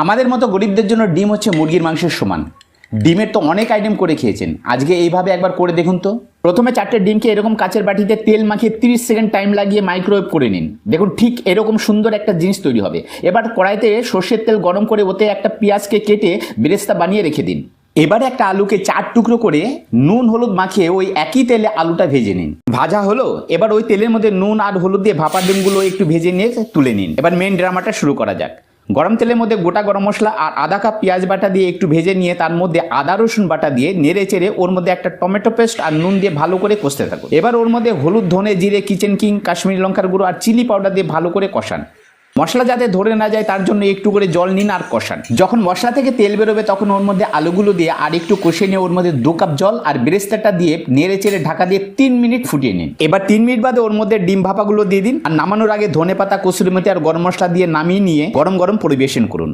আমাদের মতো গরিবদের জন্য ডিম হচ্ছে মুরগির মাংসের সমান। ডিমের তো অনেক আইটেম করে খেয়েছেন, আজকে এইভাবে একবার করে দেখুন তো। প্রথমে 4টে ডিমকে এরকম কাচের বাটিতে তেল মাখিয়ে 30 সেকেন্ড টাইম লাগিয়ে মাইক্রোওয়েভ করে নিন। দেখুন ঠিক এরকম সুন্দর একটা জিনিস তৈরি হবে। এবার কড়াইতে সর্ষের তেল গরম করে ওতে একটা পেঁয়াজকে কেটে বেরেস্তা বানিয়ে রেখে দিন। এবারে একটা আলুকে 4 টুকরো করে নুন হলুদ মাখিয়ে ওই একই তেলে আলুটা ভেজে নিন। ভাজা হলো, এবার ওই তেলের মধ্যে নুন আর হলুদ দিয়ে ভাপা ডিমগুলো একটু ভেজে নিয়ে তুলে নিন। এবার মেন ড্রামাটা শুরু করা যাক। গরম তেলের মধ্যে গোটা গরম মশলা আর আধা কাপ পেঁয়াজ বাটা দিয়ে একটু ভেজে নিয়ে তার মধ্যে আদা রসুন বাটা দিয়ে নেড়ে চেড়ে ওর মধ্যে একটা টমেটো পেস্ট আর নুন দিয়ে ভালো করে কষতে থাকুন। এবার ওর মধ্যে হলুদ, ধনে, জিরে, কিচেন কিং, কাশ্মীরি লঙ্কার গুঁড়ো আর চিলি পাউডার দিয়ে ভালো করে কষান। মশলা যাতে ধরে না যায় তার জন্য একটু করে জল নিন আর কষান। যখন মশলা থেকে তেল বেরোবে তখন ওর মধ্যে আলুগুলো দিয়ে আর একটু কষিয়ে নিয়ে ওর মধ্যে 2 কাপ জল আর বেরেস্তাটা দিয়ে নেড়ে চেড়ে ঢাকা দিয়ে 3 মিনিট ফুটিয়ে নিন। এবার 3 মিনিট বাদে ওর মধ্যে ডিম ভাপাগুলো দিয়ে দিন আর নামানোর আগে ধনেপাতা, কসুরি মেথি আর গরম মশলা দিয়ে নামিয়ে নিয়ে গরম গরম পরিবেশন করুন।